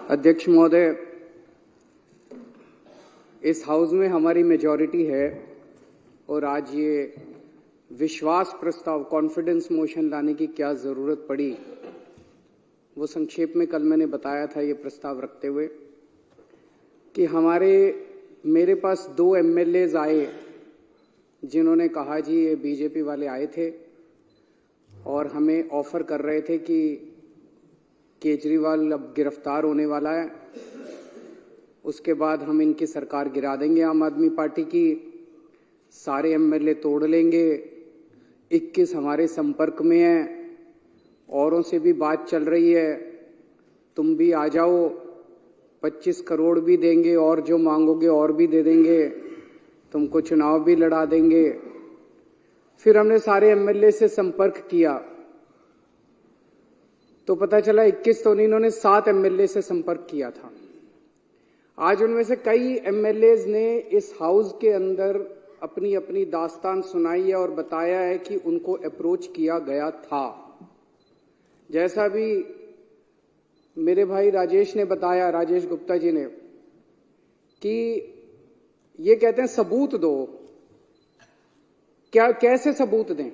अध्यक्ष महोदय, इस हाउस में हमारी मेजॉरिटी है और आज ये विश्वास प्रस्ताव कॉन्फिडेंस मोशन लाने की क्या जरूरत पड़ी, वो संक्षेप में कल मैंने बताया था ये प्रस्ताव रखते हुए कि मेरे पास 2 एमएलएज आए जिन्होंने कहा जी ये बीजेपी वाले आए थे और हमें ऑफर कर रहे थे कि केजरीवाल अब गिरफ्तार होने वाला है, उसके बाद हम इनकी सरकार गिरा देंगे आम आदमी पार्टी की, सारे एमएलए तोड़ लेंगे, 21 हमारे संपर्क में हैं, औरों से भी बात चल रही है, तुम भी आ जाओ, 25 करोड़ भी देंगे और जो मांगोगे और भी दे देंगे, तुमको चुनाव भी लड़ा देंगे। फिर हमने सारे एमएलए से संपर्क किया तो पता चला 21 तो नहीं, इन्होंने 7 एमएलए से संपर्क किया था। आज उनमें से कई एमएलएज ने इस हाउस के अंदर अपनी अपनी दास्तान सुनाई है और बताया है कि उनको अप्रोच किया गया था। जैसा भी मेरे भाई राजेश ने बताया, राजेश गुप्ता जी ने, कि ये कहते हैं सबूत दो। कैसे सबूत दें?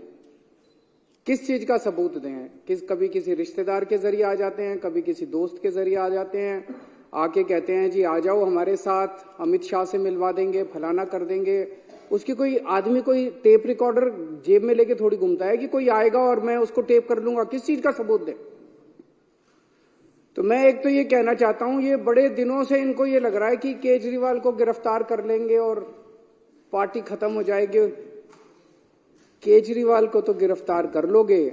किस चीज का सबूत दें? कभी किसी रिश्तेदार के जरिए आ जाते हैं, कभी किसी दोस्त के जरिए आ जाते हैं, आके कहते हैं जी आ जाओ हमारे साथ, अमित शाह से मिलवा देंगे, फलाना कर देंगे। उसकी कोई आदमी कोई टेप रिकॉर्डर जेब में लेके थोड़ी घूमता है कि कोई आएगा और मैं उसको टेप कर लूंगा। किस चीज का सबूत दें? तो मैं एक तो ये कहना चाहता हूं, ये बड़े दिनों से इनको ये लग रहा है कि केजरीवाल को गिरफ्तार कर लेंगे और पार्टी खत्म हो जाएगी। केजरीवाल को तो गिरफ्तार कर लोगे,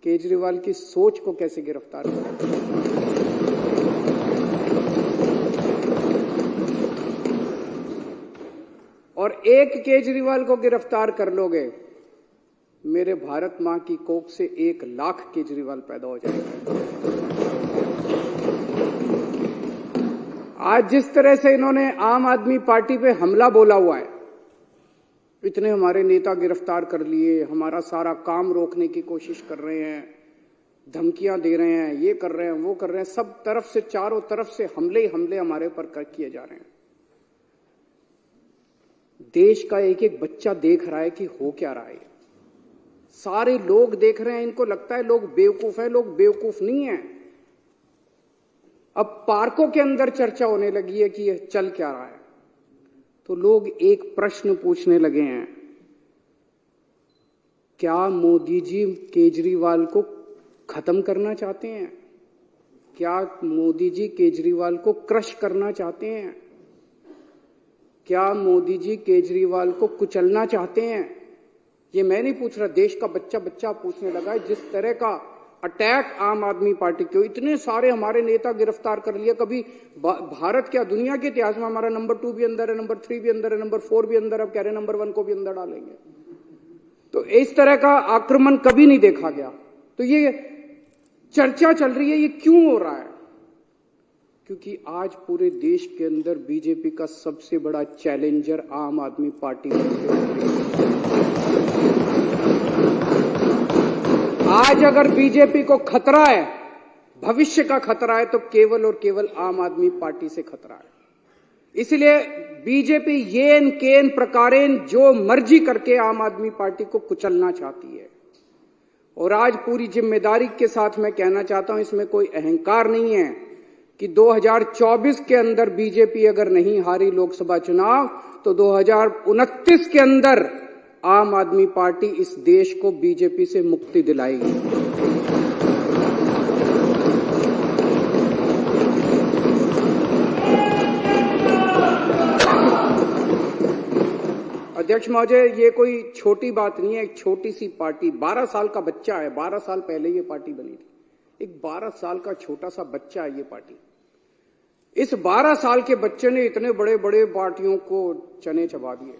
केजरीवाल की सोच को कैसे गिरफ्तार करोगे? और एक केजरीवाल को गिरफ्तार कर लोगे, मेरे भारत मां की कोख से 1 लाख केजरीवाल पैदा हो जाएगा। आज जिस तरह से इन्होंने आम आदमी पार्टी पे हमला बोला हुआ है, इतने हमारे नेता गिरफ्तार कर लिए, हमारा सारा काम रोकने की कोशिश कर रहे हैं, धमकियां दे रहे हैं, ये कर रहे हैं, वो कर रहे हैं, सब तरफ से, चारों तरफ से हमले ही हमले हमारे ऊपर किए जा रहे हैं। देश का एक एक बच्चा देख रहा है कि हो क्या रहा है। सारे लोग देख रहे हैं, इनको लगता है लोग बेवकूफ हैं, लोग बेवकूफ नहीं है। अब पार्कों के अंदर चर्चा होने लगी है कि यह चल क्या रहा है, तो लोग एक प्रश्न पूछने लगे हैं, क्या मोदी जी केजरीवाल को खत्म करना चाहते हैं? क्या मोदी जी केजरीवाल को क्रश करना चाहते हैं? क्या मोदी जी केजरीवाल को कुचलना चाहते हैं? ये मैं नहीं पूछ रहा, देश का बच्चा बच्चा पूछने लगा है। जिस तरह का अटैक आम आदमी पार्टी के, इतने सारे हमारे नेता गिरफ्तार कर लिया, कभी भारत क्या दुनिया के इतिहास में हमारा नंबर 2 भी अंदर है, नंबर 3 भी अंदर है, नंबर 4 भी अंदर, अब कह रहे नंबर 1 को भी अंदर डालेंगे। तो इस तरह का आक्रमण कभी नहीं देखा गया। तो ये चर्चा चल रही है, ये क्यों हो रहा है? क्योंकि आज पूरे देश के अंदर बीजेपी का सबसे बड़ा चैलेंजर आम आदमी पार्टी है। आज अगर बीजेपी को खतरा है, भविष्य का खतरा है, तो केवल और केवल आम आदमी पार्टी से खतरा है। इसलिए बीजेपी येन केन प्रकारेन जो मर्जी करके आम आदमी पार्टी को कुचलना चाहती है। और आज पूरी जिम्मेदारी के साथ मैं कहना चाहता हूं, इसमें कोई अहंकार नहीं है कि 2024 के अंदर बीजेपी अगर नहीं हारी लोकसभा चुनाव, तो 2029 के अंदर आम आदमी पार्टी इस देश को बीजेपी से मुक्ति दिलाएगी। अध्यक्ष महोदय, ये कोई छोटी बात नहीं है। एक छोटी सी पार्टी, 12 साल का बच्चा है, 12 साल पहले ये पार्टी बनी थी। एक 12 साल का छोटा सा बच्चा है ये पार्टी। इस 12 साल के बच्चे ने इतने बड़े बड़े पार्टियों को चने चबा दिए।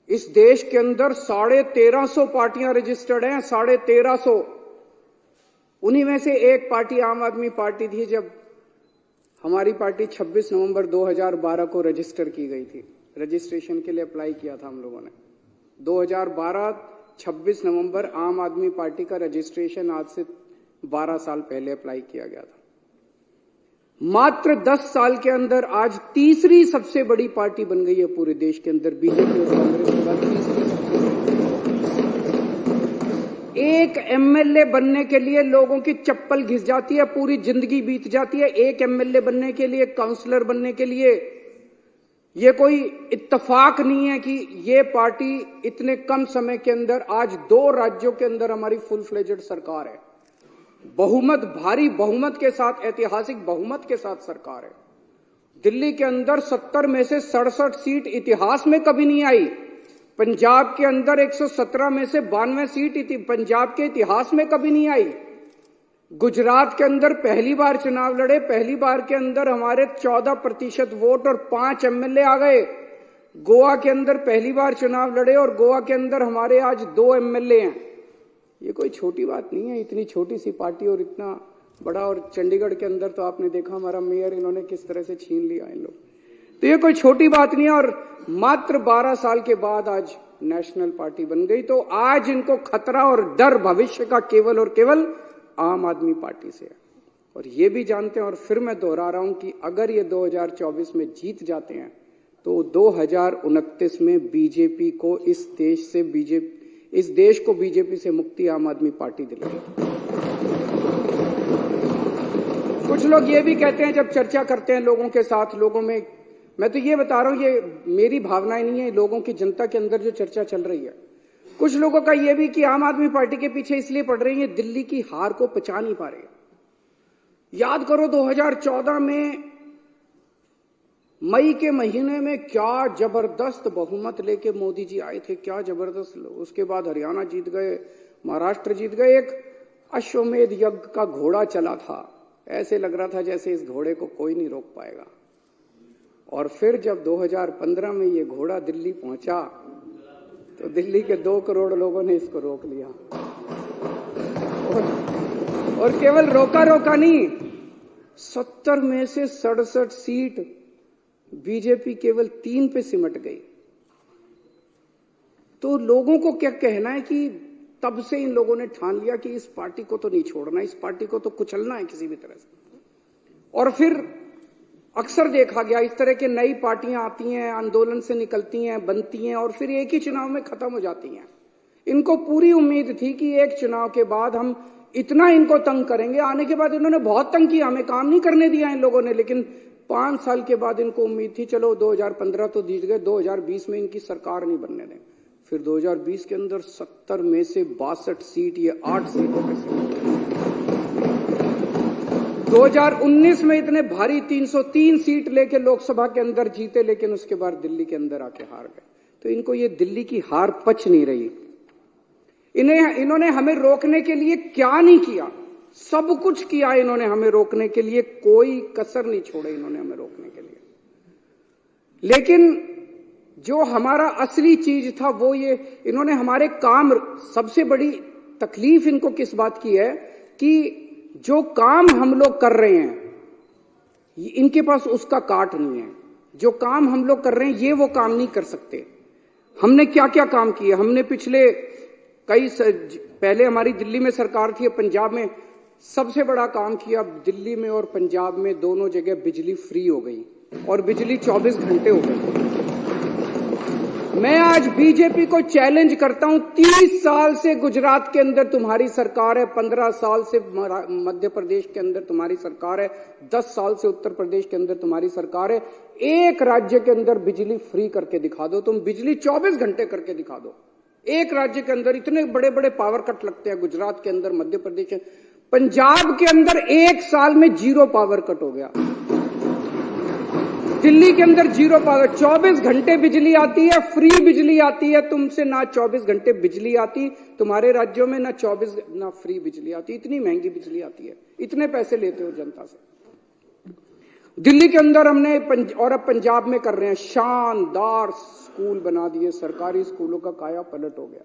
इस देश के अंदर 1350 पार्टियां रजिस्टर्ड हैं, 1350। उन्हीं में से एक पार्टी आम आदमी पार्टी थी। जब हमारी पार्टी 26 नवंबर 2012 को रजिस्टर की गई थी, रजिस्ट्रेशन के लिए अप्लाई किया था हम लोगों ने। 2012 26 नवंबर आम आदमी पार्टी का रजिस्ट्रेशन आज से 12 साल पहले अप्लाई किया गया था। मात्र 10 साल के अंदर आज तीसरी सबसे बड़ी पार्टी बन गई है पूरे देश के अंदर। बीजेपी और कांग्रेस के बाद तीसरी सबसे बड़ी। एक एमएलए बनने के लिए लोगों की चप्पल घिस जाती है, पूरी जिंदगी बीत जाती है एक एमएलए बनने के लिए, काउंसलर बनने के लिए। ये कोई इत्तेफाक नहीं है कि ये पार्टी इतने कम समय के अंदर आज 2 राज्यों के अंदर हमारी फुल फ्लेजेड सरकार है, बहुमत, भारी बहुमत के साथ, ऐतिहासिक बहुमत के साथ सरकार है। दिल्ली के अंदर 70 में से 67 सीट इतिहास में कभी नहीं आई। पंजाब के अंदर 117 में से 92 सीट पंजाब के इतिहास में कभी नहीं आई। गुजरात के अंदर पहली बार चुनाव लड़े, पहली बार के अंदर हमारे 14% वोट और 5 एमएलए आ गए। गोवा के अंदर पहली बार चुनाव लड़े और गोवा के अंदर हमारे आज 2 एमएलए हैं। ये कोई छोटी बात नहीं है, इतनी छोटी सी पार्टी और इतना बड़ा। और चंडीगढ़ के अंदर तो आपने देखा हमारा मेयर इन्होंने किस तरह से छीन लिया इन लोग। तो ये कोई छोटी बात नहीं है। और मात्र 12 साल के बाद आज नेशनल पार्टी बन गई। तो आज इनको खतरा और डर भविष्य का केवल और केवल आम आदमी पार्टी से है। और ये भी जानते हैं, और फिर मैं दोहरा रहा हूं कि अगर ये 2024 में जीत जाते हैं तो 2029 में बीजेपी को इस देश को बीजेपी से मुक्ति आम आदमी पार्टी दिलाएगी। कुछ लोग ये भी कहते हैं जब चर्चा करते हैं लोगों के साथ, लोगों में, मैं तो ये बता रहा हूं, ये मेरी भावनाएं नहीं है, लोगों की, जनता के अंदर जो चर्चा चल रही है। कुछ लोगों का ये भी कि आम आदमी पार्टी के पीछे इसलिए पड़ रही है, दिल्ली की हार को पचा नहीं पा रहे। याद करो 2014 में मई के महीने में क्या जबरदस्त बहुमत लेके मोदी जी आए थे, क्या जबरदस्त। उसके बाद हरियाणा जीत गए, महाराष्ट्र जीत गए। एक अश्वमेध यज्ञ का घोड़ा चला था, ऐसे लग रहा था जैसे इस घोड़े को कोई नहीं रोक पाएगा। और फिर जब 2015 में ये घोड़ा दिल्ली पहुंचा तो दिल्ली के 2 करोड़ लोगों ने इसको रोक लिया। और केवल रोका नहीं, 70 में से 67 सीट बीजेपी केवल 3 पे सिमट गई। तो लोगों को क्या कहना है कि तब से इन लोगों ने ठान लिया कि इस पार्टी को तो नहीं छोड़ना, इस पार्टी को तो कुचलना है किसी भी तरह से। और फिर अक्सर देखा गया इस तरह के नई पार्टियां आती हैं, आंदोलन से निकलती हैं, बनती हैं और फिर एक ही चुनाव में खत्म हो जाती हैं। इनको पूरी उम्मीद थी कि एक चुनाव के बाद हम इतना इनको तंग करेंगे। आने के बाद इन्होंने बहुत तंग किया, हमें काम नहीं करने दिया इन लोगों ने। लेकिन 5 साल के बाद इनको उम्मीद थी चलो 2015 तो जीत गए, 2020 में इनकी सरकार नहीं बनने दें। फिर 2020 के अंदर 70 में से 62 सीट, ये 8 सीटों पे से 2019 में इतने भारी 303 सीट लेके लोकसभा के अंदर जीते, लेकिन उसके बाद दिल्ली के अंदर आके हार गए। तो इनको ये दिल्ली की हार पच नहीं रही। इन्होंने हमें रोकने के लिए क्या नहीं किया, सब कुछ किया इन्होंने हमें रोकने के लिए, कोई कसर नहीं छोड़े इन्होंने हमें रोकने के लिए। लेकिन जो हमारा असली चीज था वो ये, इन्होंने हमारे काम, सबसे बड़ी तकलीफ इनको किस बात की है कि जो काम हम लोग कर रहे हैं इनके पास उसका काट नहीं है। जो काम हम लोग कर रहे हैं ये वो काम नहीं कर सकते। हमने क्या क्या काम किए, हमने पिछले पहले हमारी दिल्ली में सरकार थी, पंजाब में सबसे बड़ा काम किया। दिल्ली में और पंजाब में दोनों जगह बिजली फ्री हो गई और बिजली 24 घंटे हो गई। मैं आज बीजेपी को चैलेंज करता हूं, 30 साल से गुजरात के अंदर तुम्हारी सरकार है, 15 साल से मध्य प्रदेश के अंदर तुम्हारी सरकार है, 10 साल से उत्तर प्रदेश के अंदर तुम्हारी सरकार है। एक राज्य के अंदर बिजली फ्री करके दिखा दो, तुम बिजली 24 घंटे करके दिखा दो। एक राज्य के अंदर इतने बड़े बड़े पावर कट लगते हैं, गुजरात के अंदर, मध्य प्रदेश, पंजाब के अंदर 1 साल में 0 पावर कट हो गया। दिल्ली के अंदर 0 पावर, 24 घंटे बिजली आती है, फ्री बिजली आती है। तुमसे ना 24 घंटे बिजली आती, तुम्हारे राज्यों में ना 24 ना फ्री बिजली आती। इतनी महंगी बिजली आती है, इतने पैसे लेते हो जनता से। दिल्ली के अंदर हमने और अब पंजाब में कर रहे हैं, शानदार स्कूल बना दिए, सरकारी स्कूलों का काया पलट हो गया।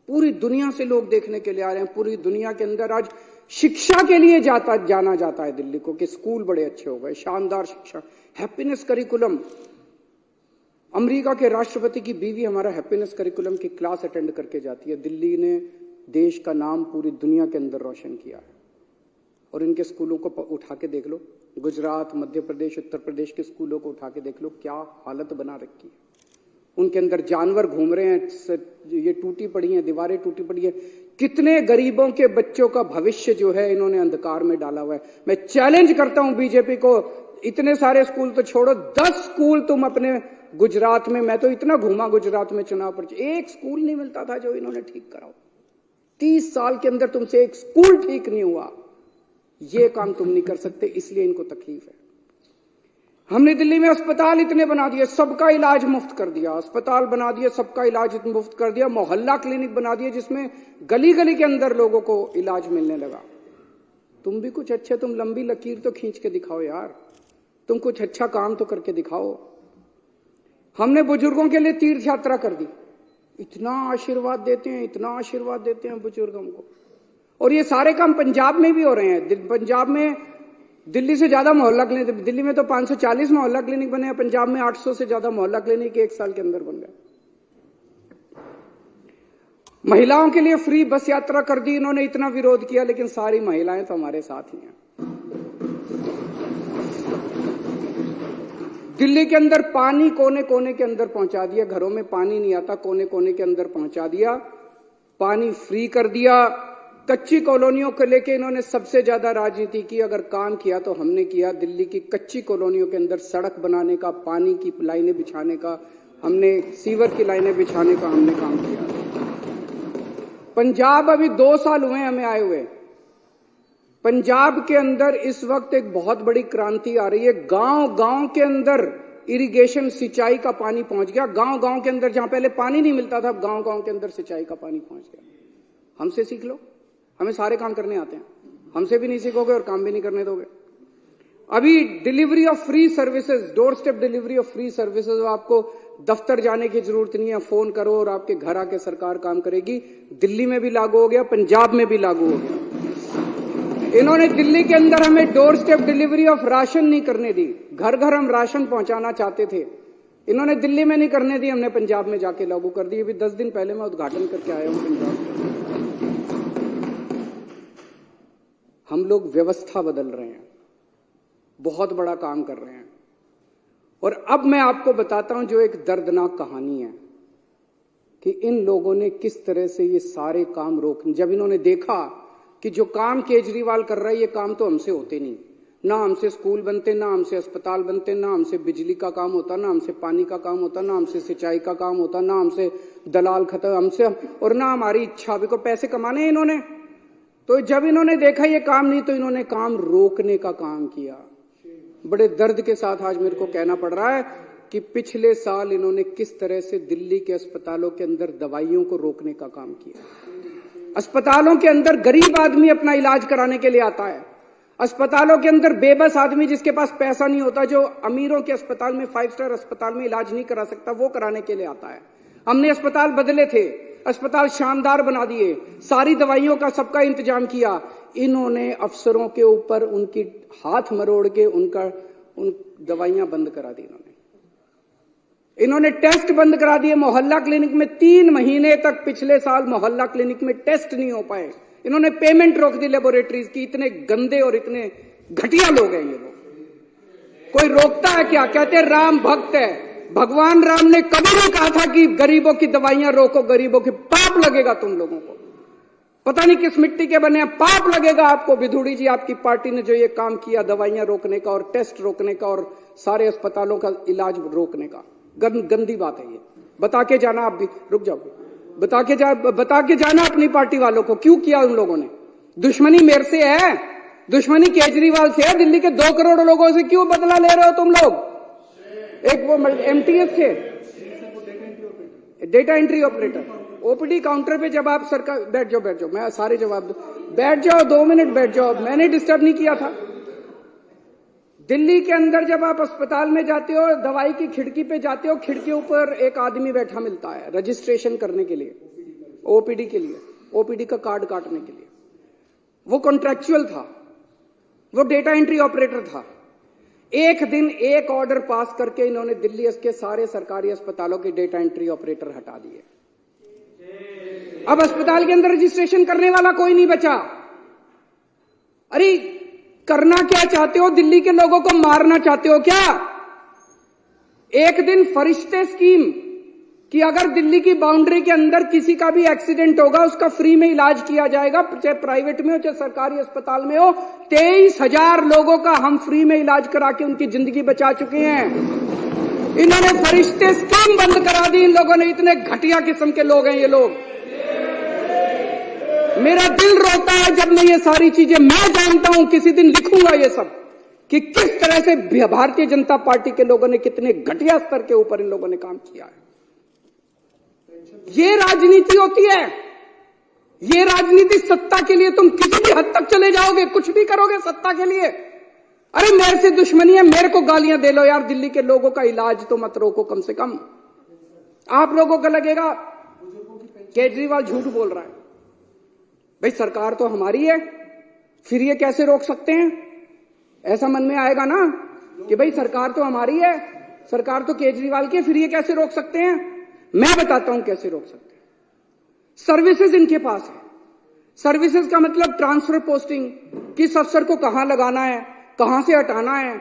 पूरी दुनिया से लोग देखने के लिए आ रहे हैं। पूरी दुनिया के अंदर आज शिक्षा के लिए जाना जाता है दिल्ली को कि स्कूल बड़े अच्छे हो गए, शानदार शिक्षा, हैप्पीनेस करिकुलम। अमेरिका के राष्ट्रपति की बीवी हमारा हैप्पीनेस करिकुलम की क्लास अटेंड करके जाती है। दिल्ली ने देश का नाम पूरी दुनिया के अंदर रोशन किया है। और इनके स्कूलों को उठा के देख लो, गुजरात, मध्य प्रदेश, उत्तर प्रदेश के स्कूलों को उठा के देख लो, क्या हालत बना रखी है। उनके अंदर जानवर घूम रहे हैं, ये टूटी पड़ी हैं, दीवारें टूटी पड़ी है। कितने गरीबों के बच्चों का भविष्य जो है इन्होंने अंधकार में डाला हुआ है। मैं चैलेंज करता हूं बीजेपी को, इतने सारे स्कूल तो छोड़ो, 10 स्कूल तुम अपने गुजरात में, मैं तो इतना घूमा गुजरात में चुनाव पर, एक स्कूल नहीं मिलता था जो इन्होंने ठीक कराओ। 30 साल के अंदर तुमसे एक स्कूल ठीक नहीं हुआ। ये काम तुम नहीं कर सकते, इसलिए इनको तकलीफ है। हमने दिल्ली में अस्पताल इतने बना दिए, सबका इलाज मुफ्त कर दिया, अस्पताल बना दिए, सबका इलाज मुफ्त कर दिया, मोहल्ला क्लिनिक बना दिए जिसमें गली गली के अंदर लोगों को इलाज मिलने लगा। तुम भी कुछ अच्छे, तुम लंबी लकीर तो खींच के दिखाओ यार, तुम कुछ अच्छा काम तो करके दिखाओ। हमने बुजुर्गों के लिए तीर्थ यात्रा कर दी, इतना आशीर्वाद देते हैं, इतना आशीर्वाद देते हैं बुजुर्गों को। और ये सारे काम पंजाब में भी हो रहे हैं। पंजाब में दिल्ली से ज्यादा मोहल्ला क्लिनिक, दिल्ली में तो 540 मोहल्ला क्लिनिक बने हैं, पंजाब में 800 से ज्यादा मोहल्ला क्लिनिक 1 साल के अंदर बन गए। महिलाओं के लिए फ्री बस यात्रा कर दी इन्होंने, इतना विरोध किया, लेकिन सारी महिलाएं तो हमारे साथ ही हैं। दिल्ली के अंदर पानी कोने कोने के अंदर पहुंचा दिया, घरों में पानी नहीं आता, कोने कोने के अंदर पहुंचा दिया, पानी फ्री कर दिया। कच्ची कॉलोनियों को लेके इन्होंने सबसे ज्यादा राजनीति की, अगर काम किया तो हमने किया। दिल्ली की कच्ची कॉलोनियों के अंदर सड़क बनाने का, पानी की लाइनें बिछाने का, हमने सीवर की लाइनें बिछाने का हमने काम किया। पंजाब अभी 2 साल हुए हमें आए हुए, पंजाब के अंदर इस वक्त एक बहुत बड़ी क्रांति आ रही है। गांव गांव के अंदर इरिगेशन, सिंचाई का पानी पहुंच गया। गांव गांव के अंदर जहां पहले पानी नहीं मिलता था, अब गांव गांव के अंदर सिंचाई का पानी पहुंच गया। हमसे सीख लो, हमें सारे काम करने आते हैं, हमसे भी नहीं सीखोगे और काम भी नहीं करने दोगे। अभी delivery of free services, door step delivery of free services, आपको दफ्तर जाने की जरूरत नहीं है, फोन करो और आपके घर आके सरकार काम करेगी। दिल्ली में भी लागू हो गया, पंजाब में भी लागू हो गया। इन्होंने दिल्ली के अंदर हमें door step delivery of ration नहीं करने दी, घर घर हम राशन पहुंचाना चाहते थे, इन्होंने दिल्ली में नहीं करने दी, हमने पंजाब में जाके लागू कर दी। अभी 10 दिन पहले मैं उद्घाटन करके आया हूं पंजाब में। हम लोग व्यवस्था बदल रहे हैं, बहुत बड़ा काम कर रहे हैं। और अब मैं आपको बताता हूं जो एक दर्दनाक कहानी है कि इन लोगों ने किस तरह से ये सारे काम रोक, जब इन्होंने देखा कि जो काम केजरीवाल कर रहा है ये काम तो हमसे होते नहीं, ना हमसे स्कूल बनते, ना हमसे अस्पताल बनते, ना हमसे बिजली का काम होता, ना हमसे पानी का काम होता, ना हमसे सिंचाई का काम होता, ना हमसे दलाल खत्म, हमसे और ना हमारी इच्छा, अभी को पैसे कमाने हैं इन्होंने। तो जब इन्होंने देखा ये काम नहीं, तो इन्होंने काम रोकने का काम किया। बड़े दर्द के साथ आज मेरे को कहना पड़ रहा है कि पिछले साल इन्होंने किस तरह से दिल्ली के अस्पतालों के अंदर दवाइयों को रोकने का काम किया। अस्पतालों के अंदर गरीब आदमी अपना इलाज कराने के लिए आता है, अस्पतालों के अंदर बेबस आदमी जिसके पास पैसा नहीं होता, जो अमीरों के अस्पताल में, 5 स्टार अस्पताल में इलाज नहीं करा सकता, वो कराने के लिए आता है। हमने अस्पताल बदले थे, अस्पताल शानदार बना दिए, सारी दवाइयों का सबका इंतजाम किया। इन्होंने अफसरों के ऊपर उनकी हाथ मरोड़ के उन दवाइयां बंद करा दी। इन्होंने टेस्ट बंद करा दिए। मोहल्ला क्लिनिक में 3 महीने तक पिछले साल मोहल्ला क्लिनिक में टेस्ट नहीं हो पाए। इन्होंने पेमेंट रोक दी लेबोरेटरीज की। इतने गंदे और इतने घटिया लोग हैं ये लोग। कोई रोकता है क्या? कहते हैं राम भक्त है। भगवान राम ने कभी नहीं कहा था कि गरीबों की दवाइयां रोको, गरीबों के पाप लगेगा तुम लोगों को। पता नहीं किस मिट्टी के बने हैं, पाप लगेगा आपको। विधुड़ी जी, आपकी पार्टी ने जो ये काम किया दवाइयां रोकने का और टेस्ट रोकने का और सारे अस्पतालों का इलाज रोकने का, गंदी बात है ये। बता के जाना, आप भी रुक जाओ, बता के जाना अपनी पार्टी वालों को क्यों किया उन लोगों ने। दुश्मनी मेरे से है, दुश्मनी केजरीवाल से है। दिल्ली के 2 करोड़ लोगों से क्यों बदला ले रहे हो तुम लोग? एक वो एमटीएस थे, data entry operator, OPD counter पे जब आप सरकार, बैठ जाओ, मैं सारे जवाब दूं, बैठ जाओ 2 मिनट बैठ जाओ, मैंने डिस्टर्ब नहीं किया था। दिल्ली के अंदर जब आप अस्पताल में जाते हो, दवाई की खिड़की पे जाते हो, खिड़की ऊपर एक आदमी बैठा मिलता है रजिस्ट्रेशन करने के लिए, ओपीडी के लिए, ओपीडी का कार्ड काटने के लिए। वो कॉन्ट्रैक्चुअल था, वो डेटा एंट्री ऑपरेटर था। एक दिन एक ऑर्डर पास करके इन्होंने दिल्ली के सारे सरकारी अस्पतालों के डेटा एंट्री ऑपरेटर हटा दिए। अब अस्पताल के अंदर रजिस्ट्रेशन करने वाला कोई नहीं बचा। अरे करना क्या चाहते हो? दिल्ली के लोगों को मारना चाहते हो क्या? एक दिन फरिश्ते स्कीम कि अगर दिल्ली की बाउंड्री के अंदर किसी का भी एक्सीडेंट होगा उसका फ्री में इलाज किया जाएगा, चाहे प्राइवेट में हो चाहे सरकारी अस्पताल में हो। 23,000 लोगों का हम फ्री में इलाज करा के उनकी जिंदगी बचा चुके हैं। इन्होंने फरिश्ते स्कीम बंद करा दी। इन लोगों ने, इतने घटिया किस्म के लोग हैं ये लोग। मेरा दिल रोता है जब मैं ये सारी चीजें, मैं जानता हूं किसी दिन लिखूंगा ये सब कि किस तरह से भारतीय जनता पार्टी के लोगों ने कितने घटिया स्तर के ऊपर इन लोगों ने काम किया है। ये राजनीति होती है। ये राजनीति सत्ता के लिए तुम किसी भी हद तक चले जाओगे, कुछ भी करोगे सत्ता के लिए। अरे मेरे से दुश्मनी है, मेरे को गालियां दे लो यार, दिल्ली के लोगों का इलाज तो मत रोको कम से कम। आप लोगों को लगेगा केजरीवाल झूठ बोल रहा है। भाई सरकार तो हमारी है, फिर ये कैसे रोक सकते हैं? ऐसा मन में आएगा ना कि भाई सरकार तो हमारी है, सरकार तो केजरीवाल की है, फिर ये कैसे रोक सकते हैं? मैं बताता हूं कैसे रोक सकते हैं। सर्विसेज इनके पास है। सर्विसेज का मतलब ट्रांसफर पोस्टिंग, किस अफसर को कहां लगाना है, कहां से हटाना है,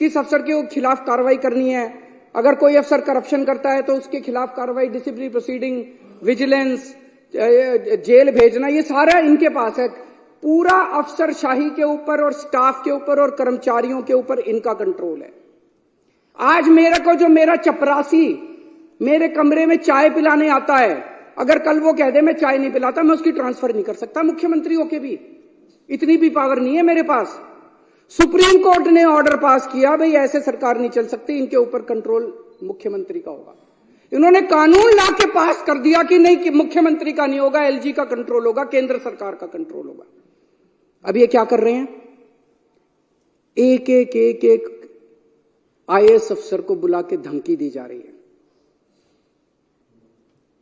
किस अफसर के खिलाफ कार्रवाई करनी है। अगर कोई अफसर करप्शन करता है तो उसके खिलाफ कार्रवाई, डिसिप्लिनरी प्रोसीडिंग, विजिलेंस, जेल भेजना, ये सारा इनके पास है। पूरा अफसरशाही के ऊपर और स्टाफ के ऊपर और कर्मचारियों के ऊपर इनका कंट्रोल है। आज मेरे को जो मेरा चपरासी मेरे कमरे में चाय पिलाने आता है, अगर कल वो कह दे मैं चाय नहीं पिलाता, मैं उसकी ट्रांसफर नहीं कर सकता मुख्यमंत्री होके भी। इतनी भी पावर नहीं है मेरे पास। सुप्रीम कोर्ट ने ऑर्डर पास किया, भाई ऐसे सरकार नहीं चल सकती, इनके ऊपर कंट्रोल मुख्यमंत्री का होगा। इन्होंने कानून ला के पास कर दिया कि नहीं, कि मुख्यमंत्री का नहीं होगा, एलजी का कंट्रोल होगा, केंद्र सरकार का कंट्रोल होगा। अब ये क्या कर रहे हैं? एक एक एक एक आईएएस अफसर को बुला के धमकी दी जा रही है।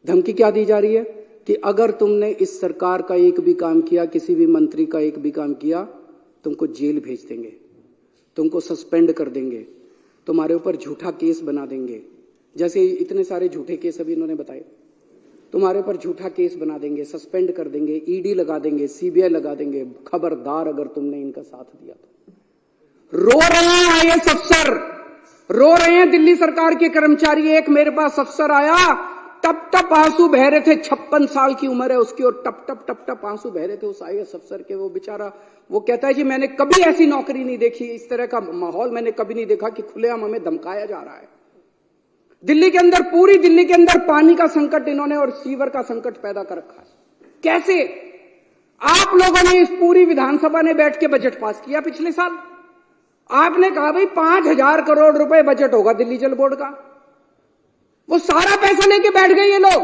धमकी क्या दी जा रही है? कि अगर तुमने इस सरकार का एक भी काम किया, किसी भी मंत्री का एक भी काम किया, तुमको जेल भेज देंगे, तुमको सस्पेंड कर देंगे, तुम्हारे ऊपर झूठा केस बना देंगे। जैसे इतने सारे झूठे केस अभी इन्होंने बताए, तुम्हारे ऊपर झूठा केस बना देंगे, सस्पेंड कर देंगे, ईडी लगा देंगे, सीबीआई लगा देंगे। खबरदार अगर तुमने इनका साथ दिया तो। रो रहे हैं आईएएस अफसर, रो रहे हैं दिल्ली सरकार के कर्मचारी। एक मेरे पास अफसर आया, टप टप आंसू बह रहे थे, 56 साल की उम्र है उसकी, और टप टप आंसू बह रहे थे उस आईएएस अफसर के। वो बेचारा, वो कहता है कि मैंने कभी ऐसी नौकरी नहीं देखी, इस तरह का माहौल मैंने कभी नहीं देखा कि खुलेआम हमें धमकाया जा रहा है। दिल्ली के अंदर, पूरी दिल्ली के अंदर पानी का संकट इन्होंने और सीवर का संकट पैदा कर रखा है। कैसे? आप लोगों ने इस पूरी विधानसभा ने बैठ के बजट पास किया पिछले साल। आपने कहा भाई 5,000 करोड़ रुपए बजट होगा दिल्ली जल बोर्ड का। वो सारा पैसा लेके बैठ गए ये लोग।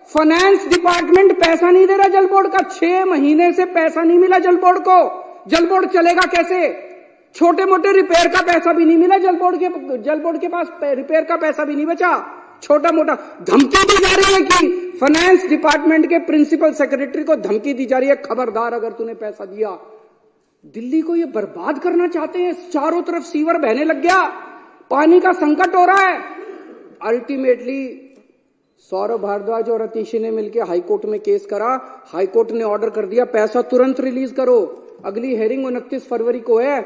फाइनेंस डिपार्टमेंट पैसा नहीं दे रहा जल बोर्ड का। 6 महीने से पैसा नहीं मिला जल बोर्ड को। जल बोर्ड चलेगा कैसे? छोटे मोटे रिपेयर का पैसा भी नहीं मिला जल बोर्ड के पास रिपेयर का पैसा भी नहीं बचा। छोटा मोटा धमकी दी जा रही है कि फाइनेंस डिपार्टमेंट के प्रिंसिपल सेक्रेटरी को धमकी दी जा रही है, खबरदार अगर तूने पैसा दिया। दिल्ली को ये बर्बाद करना चाहते हैं। चारों तरफ सीवर बहने लग गया, पानी का संकट हो रहा है। अल्टीमेटली सौरभ भारद्वाज और अतीशी ने मिलकर हाईकोर्ट में केस करा। हाईकोर्ट ने ऑर्डर कर दिया पैसा तुरंत रिलीज करो। अगली हेयरिंग 29 फरवरी को है,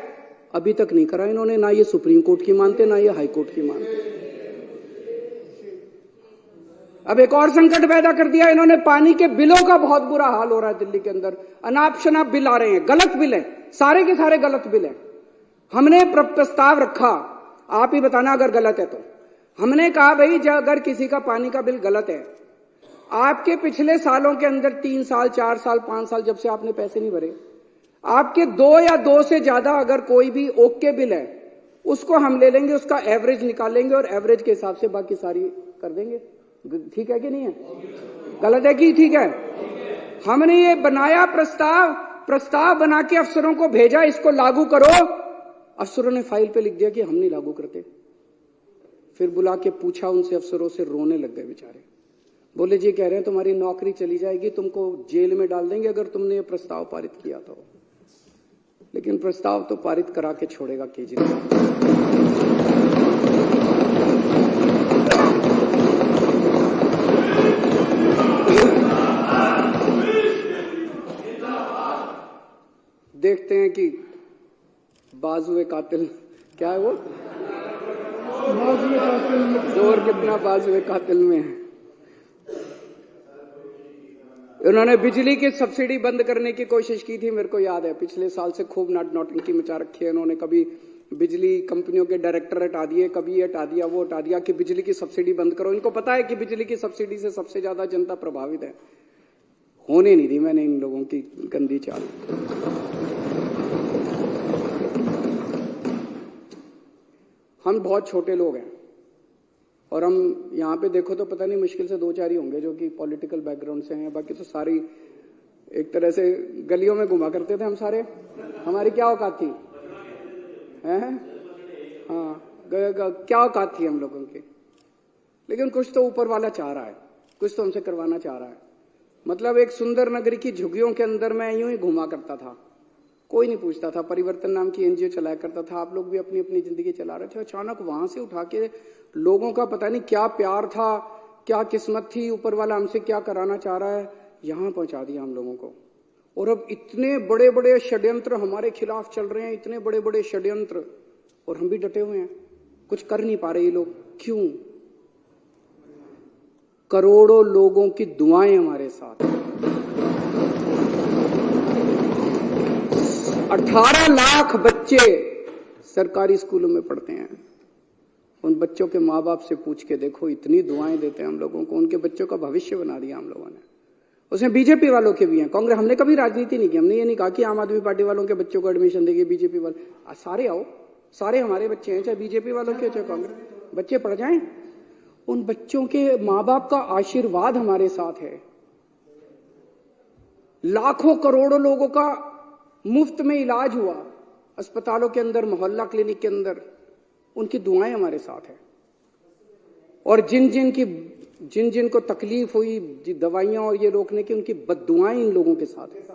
अभी तक नहीं करा इन्होंने। ना ये सुप्रीम कोर्ट की मानते, ना ये हाईकोर्ट की मानते। अब एक और संकट पैदा कर दिया इन्होंने। पानी के बिलों का बहुत बुरा हाल हो रहा है दिल्ली के अंदर। अनाप शनाप बिल आ रहे हैं, गलत बिल है, सारे के सारे गलत बिल है। हमने प्रस्ताव रखा, आप ही बताना अगर गलत है तो। हमने कहा भाई अगर किसी का पानी का बिल गलत है, आपके पिछले सालों के अंदर 3 साल 4 साल 5 साल जब से आपने पैसे नहीं भरे, आपके 2 या 2 से ज्यादा अगर कोई भी ओके बिल है, उसको हम ले लेंगे, उसका एवरेज निकालेंगे और एवरेज के हिसाब से बाकी सारी कर देंगे। ठीक है कि नहीं है? गलत है कि ठीक है? हमने ये बनाया प्रस्ताव बना के अफसरों को भेजा, इसको लागू करो। अफसरों ने फाइल पे लिख दिया कि हम नहीं लागू करते। फिर बुला के पूछा उनसे, अफसरों से, रोने लग गए बेचारे। बोले जी कह रहे हैं तुम्हारी नौकरी चली जाएगी, तुमको जेल में डाल देंगे अगर तुमने ये प्रस्ताव पारित किया तो। लेकिन प्रस्ताव तो पारित करा के छोड़ेगा केजरीवाल। देखते हैं कि बाजुए कातिल, क्या है वो? जोर कितना बाजुए कातिल में है। उन्होंने बिजली की सब्सिडी बंद करने की कोशिश की थी, मेरे को याद है। पिछले साल से खूब नौटंकी मचा रखी है इन्होंने। कभी बिजली कंपनियों के डायरेक्टर हटा दिए, कभी ये हटा दिया, वो हटा दिया कि बिजली की सब्सिडी बंद करो। इनको पता है कि बिजली की सब्सिडी से सबसे ज्यादा जनता प्रभावित है। होने नहीं दी मैंने इन लोगों की गंदी चाल। हम बहुत छोटे लोग हैं और हम यहाँ पे देखो तो पता नहीं मुश्किल से 2-4 ही होंगे जो कि पॉलिटिकल बैकग्राउंड से हैं। बाकी तो सारी एक तरह से गलियों में घुमा करते थे हम सारे। हमारी क्या औकात थी? हैं? हाँ, क्या औकात थी हम लोगों की? लेकिन कुछ तो ऊपर वाला चाह रहा है, कुछ तो हमसे करवाना चाह रहा है। मतलब एक सुंदर नगरी की झुग्गियों के अंदर मैं यूं ही घुमा करता था, कोई नहीं पूछता था। परिवर्तन नाम की एनजीओ चलाया करता था, आप लोग भी अपनी अपनी जिंदगी चला रहे थे। अचानक वहां से उठा के लोगों का पता नहीं क्या प्यार था, क्या किस्मत थी, ऊपर वाला हमसे क्या कराना चाह रहा है, यहां पहुंचा दिया हम लोगों को। और अब इतने बड़े बड़े षड्यंत्र हमारे खिलाफ चल रहे हैं, इतने बड़े बड़े षड्यंत्र, और हम भी डटे हुए हैं, कुछ कर नहीं पा रहे ये लोग। क्यों? करोड़ों लोगों की दुआएं हमारे साथ। 18 लाख बच्चे सरकारी स्कूलों में पढ़ते हैं। उन बच्चों के माँ बाप से पूछ के देखो, इतनी दुआएं देते हैं हम लोगों को। उनके बच्चों का भविष्य बना दिया हम लोगों ने। उसमें बीजेपी वालों के भी हैं, कांग्रेस। हमने कभी राजनीति नहीं की, हमने ये नहीं कहा कि आम आदमी पार्टी वालों के बच्चों को एडमिशन देंगे, बीजेपी वाले। सारे आओ, सारे हमारे बच्चे हैं, चाहे बीजेपी वालों के चाहे कांग्रेस। बच्चे पढ़ जाएं। उन बच्चों के माँ बाप का आशीर्वाद हमारे साथ है। लाखों करोड़ों लोगों का मुफ्त में इलाज हुआ अस्पतालों के अंदर, मोहल्ला क्लिनिक के अंदर। उनकी दुआएं हमारे साथ है। और जिन जिन को तकलीफ हुई दवाइयां और ये रोकने की, उनकी बद्दुआएं इन लोगों के साथ है।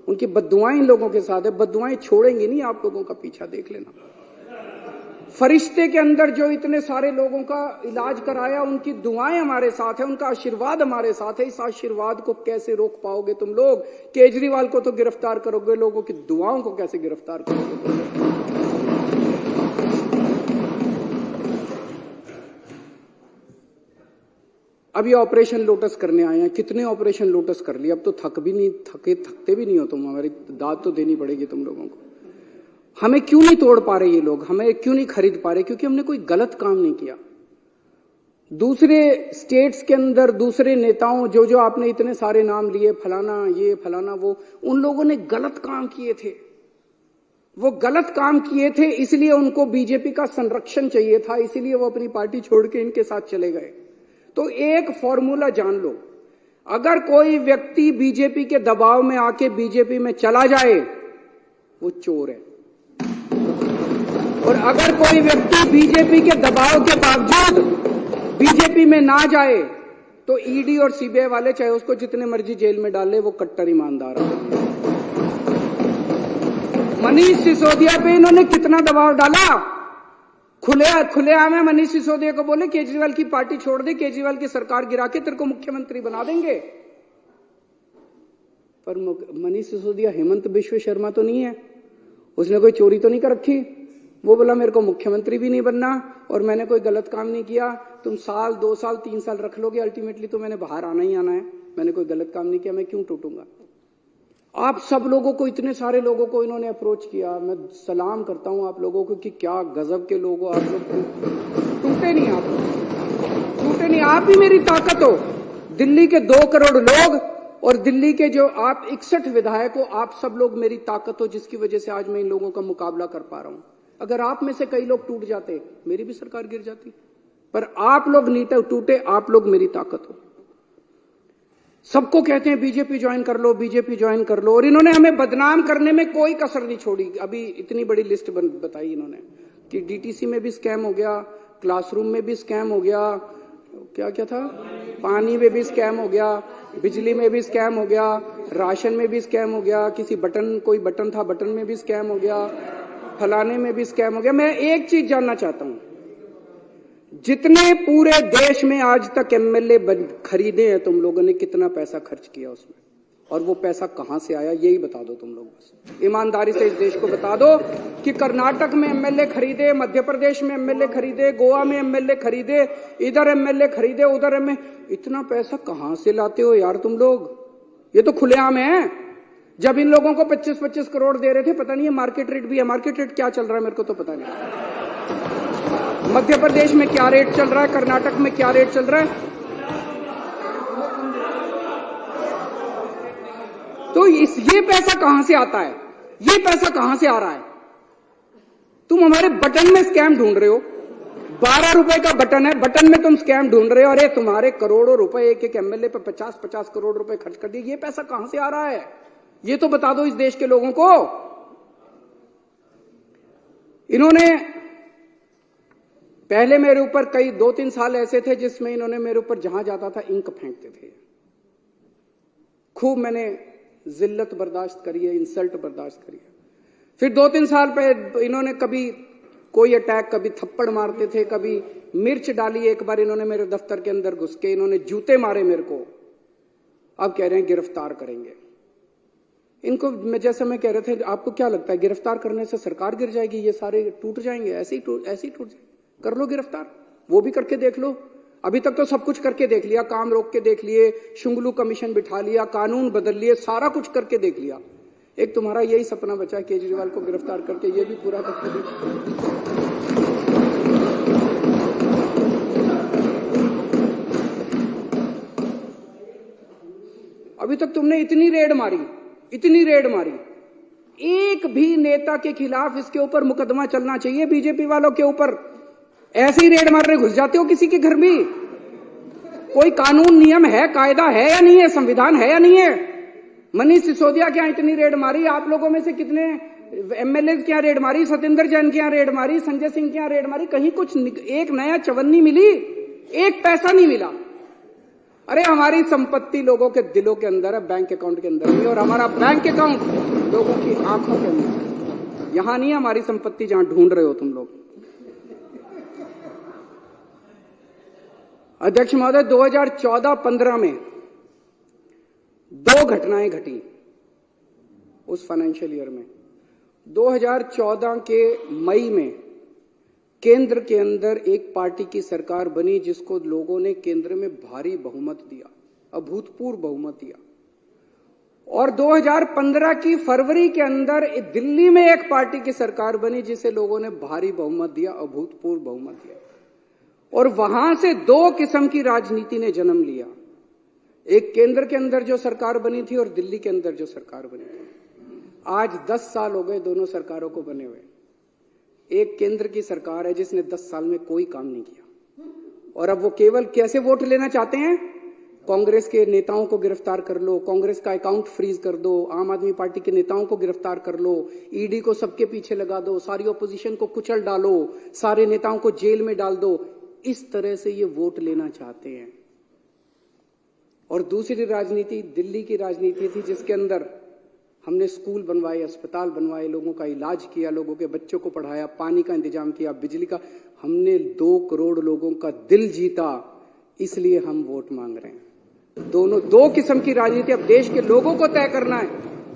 उनकी बद्दुआएं इन लोगों के साथ है। बद्दुआएं छोड़ेंगी नहीं आप लोगों का पीछा, देख लेना। फरिश्ते के अंदर जो इतने सारे लोगों का इलाज कराया, उनकी दुआएं हमारे साथ है, उनका आशीर्वाद हमारे साथ है। इस आशीर्वाद को कैसे रोक पाओगे तुम लोग? केजरीवाल को तो गिरफ्तार करोगे, लोगों की दुआओं को कैसे गिरफ्तार करोगे? अब ये ऑपरेशन लोटस करने आए हैं। कितने ऑपरेशन लोटस कर लिए? अब तो थकते भी नहीं हो तुम। हमारी दाद तो देनी पड़ेगी तुम लोगों को। हमें क्यों नहीं तोड़ पा रहे ये लोग? हमें क्यों नहीं खरीद पा रहे? क्योंकि हमने कोई गलत काम नहीं किया। दूसरे स्टेट्स के अंदर दूसरे नेताओं, जो आपने इतने सारे नाम लिए, फलाना ये फलाना वो, उन लोगों ने गलत काम किए थे। वो गलत काम किए थे, इसलिए उनको बीजेपी का संरक्षण चाहिए था, इसीलिए वो अपनी पार्टी छोड़ के इनके साथ चले गए। तो एक फॉर्मूला जान लो, अगर कोई व्यक्ति बीजेपी के दबाव में आके बीजेपी में चला जाए, वो चोर है। और अगर कोई व्यक्ति बीजेपी के दबाव के बावजूद बीजेपी में ना जाए, तो ईडी और सीबीआई वाले चाहे उसको जितने मर्जी जेल में डाले, वो कट्टर ईमानदार है। मनीष सिसोदिया पे इन्होंने कितना दबाव डाला। खुलेआम है मनीष सिसोदिया को बोले केजरीवाल की पार्टी छोड़ दे, केजरीवाल की सरकार गिरा के तेरे को मुख्यमंत्री बना देंगे। पर मनीष सिसोदिया हेमंत बिश्व शर्मा तो नहीं है, उसने कोई चोरी तो नहीं कर रखी। वो बोला मेरे को मुख्यमंत्री भी नहीं बनना और मैंने कोई गलत काम नहीं किया। तुम 1 साल 2 साल 3 साल रख लोगे, अल्टीमेटली तो मैंने बाहर आना ही आना है। मैंने कोई गलत काम नहीं किया, मैं क्यों टूटूंगा? आप सब लोगों को, इतने सारे लोगों को इन्होंने अप्रोच किया। मैं सलाम करता हूं आप लोगों को कि क्या गजब के लोग हो आप लोग। टूटे नहीं, आप टूटे नहीं। आप ही मेरी ताकत हो। दिल्ली के 2 करोड़ लोग और दिल्ली के जो आप 61 विधायक हो, आप सब लोग मेरी ताकत हो, जिसकी वजह से आज मैं इन लोगों का मुकाबला कर पा रहा हूं। अगर आप में से कई लोग टूट जाते, मेरी भी सरकार गिर जाती। पर आप लोग नहीं टूटे, आप लोग मेरी ताकत हो। सबको कहते हैं बीजेपी ज्वाइन कर लो, बीजेपी ज्वाइन कर लो, और इन्होंने हमें बदनाम करने में कोई कसर नहीं छोड़ी। अभी इतनी बड़ी लिस्ट बताई इन्होंने कि डीटीसी में भी स्कैम हो गया, क्लासरूम में भी स्कैम हो गया, क्या क्या था, पानी में भी स्कैम हो गया, बिजली में भी स्कैम हो गया, राशन में भी स्कैम हो गया, किसी बटन, कोई बटन था बटन में भी स्कैम हो गया, फलाने में भी स्कैम हो गया। मैं एक चीज जानना चाहता हूं, जितने पूरे देश में आज तक एमएलए खरीदे हैं तुम लोगों ने, कितना पैसा खर्च किया उसमें? और वो पैसा कहां से आया यही बता दो तुम लोग। बस ईमानदारी से इस देश को बता दो कि कर्नाटक में एमएलए खरीदे, मध्य प्रदेश में एमएलए खरीदे, गोवा में एमएलए खरीदे, इधर एमएलए खरीदे, उधर इतना पैसा कहां से लाते हो यार तुम लोग? ये तो खुलेआम है। जब इन लोगों को 25-25 करोड़ दे रहे थे, पता नहीं है मार्केट रेट भी है, मार्केट रेट क्या चल रहा है मेरे को तो पता नहीं। मध्य प्रदेश में क्या रेट चल रहा है, कर्नाटक में क्या रेट चल रहा है। तो ये पैसा कहां से आता है? ये पैसा कहां से आ रहा है? तुम हमारे बटन में स्कैम ढूंढ रहे हो। 12 रुपए का बटन है, बटन में तुम स्कैम ढूंढ रहे हो। अरे तुम्हारे करोड़ों रुपए एक एक एमएलए पे 50-50 करोड़ रुपए खर्च कर दिए। ये पैसा कहां से आ रहा है? ये तो बता दो इस देश के लोगों को। इन्होंने पहले मेरे ऊपर कई 2-3 साल ऐसे थे जिसमें इन्होंने मेरे ऊपर जहां जाता था इंक फेंकते थे। खूब मैंने जिल्लत बर्दाश्त करी है, इंसल्ट बर्दाश्त करी है। फिर 2-3 साल पे इन्होंने कभी कोई अटैक, कभी थप्पड़ मारते थे, कभी मिर्च डाली। एक बार इन्होंने मेरे दफ्तर के अंदर घुस के इन्होंने जूते मारे मेरे को। अब कह रहे हैं गिरफ्तार करेंगे इनको। मैं कह रहे थे आपको क्या लगता है गिरफ्तार करने से सरकार गिर जाएगी, ये सारे टूट जाएंगे? ऐसे ही टूट जाएंगे। कर लो गिरफ्तार, वो भी करके देख लो। अभी तक तो सब कुछ करके देख लिया, काम रोक के देख लिए, शुंगलू कमीशन बिठा लिया, कानून बदल लिए, सारा कुछ करके देख लिया। एक तुम्हारा यही सपना बचा है केजरीवाल को गिरफ्तार करके, ये भी पूरा करके दे। अभी तक तुमने इतनी रेड मारी, एक भी नेता के खिलाफ इसके ऊपर मुकदमा चलना चाहिए। बीजेपी वालों के ऊपर ऐसे ही रेड मारने घुस जाते हो किसी के घर भी। कोई कानून नियम है, कायदा है या नहीं है, संविधान है या नहीं है? मनीष सिसोदिया के यहां इतनी रेड मारी, आप लोगों में से कितने एमएलए के यहां रेड मारी, सत्येंद्र जैन के यहां रेड मारी, संजय सिंह के यहां रेड मारी, कहीं कुछ एक नया चवन्नी मिली? एक पैसा नहीं मिला। अरे हमारी संपत्ति लोगों के दिलों के अंदर है, बैंक अकाउंट के अंदर नहीं। और हमारा बैंक अकाउंट लोगों की आंखों के अंदर। यहां नहीं है हमारी संपत्ति जहां ढूंढ रहे हो तुम लोग। अध्यक्ष महोदय, 2014-15 में 2 घटनाएं घटी उस फाइनेंशियल ईयर में। 2014 के मई में केंद्र के अंदर एक पार्टी की सरकार बनी जिसको लोगों ने केंद्र में भारी बहुमत दिया, अभूतपूर्व बहुमत दिया। और 2015 की फरवरी के अंदर दिल्ली में एक पार्टी की सरकार बनी जिसे लोगों ने भारी बहुमत दिया, अभूतपूर्व बहुमत दिया। और वहां से 2 किस्म की राजनीति ने जन्म लिया। एक केंद्र के अंदर जो सरकार बनी थी और दिल्ली के अंदर जो सरकार बनी थी। आज 10 साल हो गए दोनों सरकारों को बने हुए। एक केंद्र की सरकार है जिसने 10 साल में कोई काम नहीं किया, और अब वो केवल कैसे वोट लेना चाहते हैं? कांग्रेस के नेताओं को गिरफ्तार कर लो, कांग्रेस का अकाउंट फ्रीज कर दो, आम आदमी पार्टी के नेताओं को गिरफ्तार कर लो, ईडी को सबके पीछे लगा दो, सारी ऑपोजिशन को कुचल डालो, सारे नेताओं को जेल में डाल दो। इस तरह से ये वोट लेना चाहते हैं। और दूसरी राजनीति दिल्ली की राजनीति थी जिसके अंदर हमने स्कूल बनवाए, अस्पताल बनवाए, लोगों का इलाज किया, लोगों के बच्चों को पढ़ाया, पानी का इंतजाम किया, बिजली का। हमने 2 करोड़ लोगों का दिल जीता, इसलिए हम वोट मांग रहे हैं। दोनों 2 किस्म की राजनीति अब देश के लोगों को तय करना है।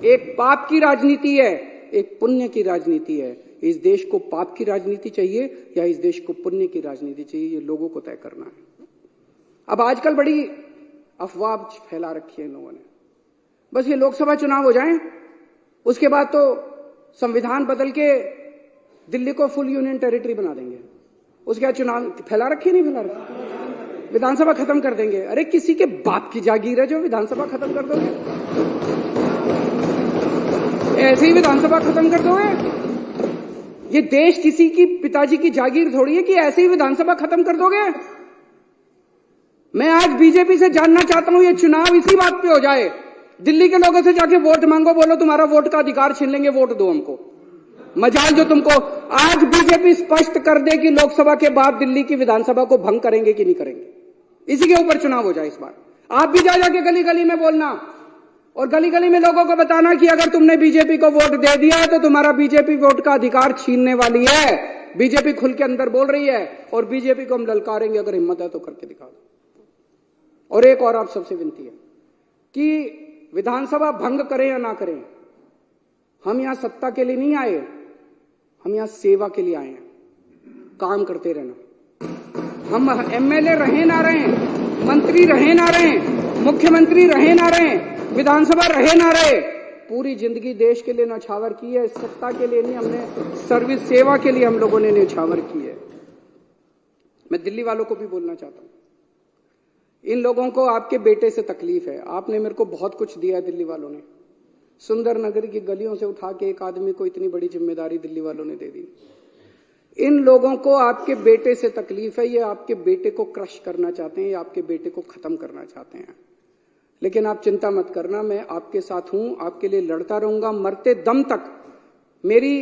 एक पाप की राजनीति है, एक पुण्य की राजनीति है। इस देश को पाप की राजनीति चाहिए या इस देश को पुण्य की राजनीति चाहिए, ये लोगों को तय करना है। अब आजकल बड़ी अफवाह फैला रखी है इन लोगों ने। बस ये लोकसभा चुनाव हो जाएं, उसके बाद तो संविधान बदल के दिल्ली को फुल यूनियन टेरिटरी बना देंगे। उसके बाद चुनाव फैला रखी नहीं फैला रखी, विधानसभा खत्म कर देंगे। अरे किसी के बाप की जागीर है जो विधानसभा खत्म कर दोगे? ऐसे ही विधानसभा खत्म कर दोगे? ये देश किसी की पिताजी की जागीर थोड़ी है कि ऐसे ही विधानसभा खत्म कर दोगे। मैं आज बीजेपी से जानना चाहता हूं, ये चुनाव इसी बात पे हो जाए, दिल्ली के लोगों से जाके वोट मांगो, बोलो तुम्हारा वोट का अधिकार छीन लेंगे, वोट दो हमको। मजाल जो तुमको। आज बीजेपी स्पष्ट कर दे कि लोकसभा के बाद दिल्ली की विधानसभा को भंग करेंगे कि नहीं करेंगे, इसी के ऊपर चुनाव हो जाए इस बार। आप भी जा जाके गली गली में बोलना और गली गली में लोगों को बताना कि अगर तुमने बीजेपी को वोट दे दिया है तो तुम्हारा बीजेपी वोट का अधिकार छीनने वाली है। बीजेपी खुल के अंदर बोल रही है और बीजेपी को हम ललकारेंगे, अगर हिम्मत है तो करके दिखा दो। और एक और आप सबसे विनती है कि विधानसभा भंग करें या ना करें, हम यहां सत्ता के लिए नहीं आए, हम यहां सेवा के लिए आए हैं, काम करते रहना। हम एमएलए रहे ना रहे, मंत्री रहे ना रहे, मुख्यमंत्री रहे ना रहे, विधानसभा रहे ना रहे, पूरी जिंदगी देश के लिए न्यौछावर की है, सत्ता के लिए नहीं, हमने सर्विस सेवा के लिए हम लोगों ने न्यौछावर की है। मैं दिल्ली वालों को भी बोलना चाहता हूं, इन लोगों को आपके बेटे से तकलीफ है। आपने मेरे को बहुत कुछ दिया है, दिल्ली वालों ने। सुंदर नगर की गलियों से उठा के एक आदमी को इतनी बड़ी जिम्मेदारी दिल्ली वालों ने दे दी। इन लोगों को आपके बेटे से तकलीफ है, ये आपके बेटे को क्रश करना चाहते हैं, ये आपके बेटे को खत्म करना चाहते हैं। लेकिन आप चिंता मत करना, मैं आपके साथ हूं, आपके लिए लड़ता रहूंगा मरते दम तक। मेरी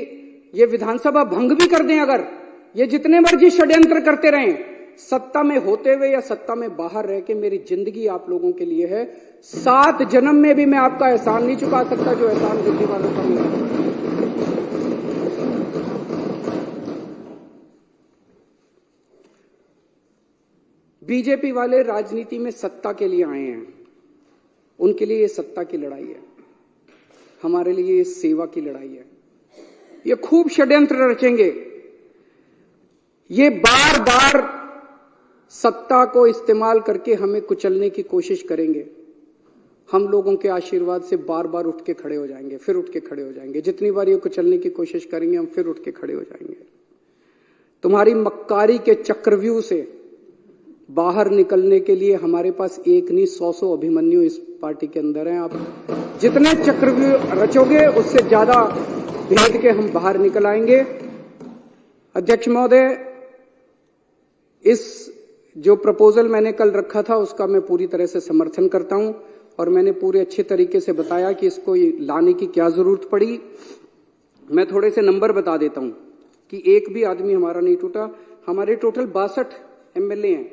ये विधानसभा भंग भी कर दें, अगर ये जितने मर्जी षड्यंत्र करते रहें, सत्ता में होते हुए या सत्ता में बाहर रह के, मेरी जिंदगी आप लोगों के लिए है। 7 जन्म में भी मैं आपका एहसान नहीं चुका सकता जो एहसान दिल्ली वालों का मेरा है। बीजेपी वाले राजनीति में सत्ता के लिए आए हैं, उनके लिए ये सत्ता की लड़ाई है, हमारे लिए ये सेवा की लड़ाई है। ये खूब षड्यंत्र रचेंगे, ये बार बार सत्ता को इस्तेमाल करके हमें कुचलने की कोशिश करेंगे। हम लोगों के आशीर्वाद से बार बार उठ के खड़े हो जाएंगे, फिर उठ के खड़े हो जाएंगे। जितनी बार ये कुचलने की कोशिश करेंगे, हम फिर उठ के खड़े हो जाएंगे। तुम्हारी मक्कारी के चक्रव्यूह से बाहर निकलने के लिए हमारे पास एक नहीं 100 अभिमन्यु इस पार्टी के अंदर हैं। आप जितने चक्रव्यूह रचोगे, उससे ज्यादा भेद के हम बाहर निकल आएंगे। अध्यक्ष महोदय, इस जो प्रपोजल मैंने कल रखा था उसका मैं पूरी तरह से समर्थन करता हूं, और मैंने पूरे अच्छे तरीके से बताया कि इसको लाने की क्या जरूरत पड़ी। मैं थोड़े से नंबर बता देता हूं कि एक भी आदमी हमारा नहीं टूटा। हमारे टोटल 62 एमएलए हैं,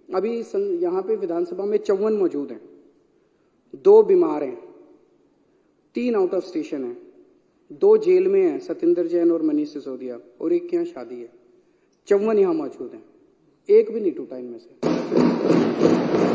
अभी यहां पे विधानसभा में 54 मौजूद हैं। 2 बीमार हैं, 3 आउट ऑफ स्टेशन हैं, 2 जेल में हैं, सतिंदर जैन और मनीष सिसोदिया, और एक के यहां शादी है। 54 यहां मौजूद हैं, एक भी नहीं टूटा इनमें से।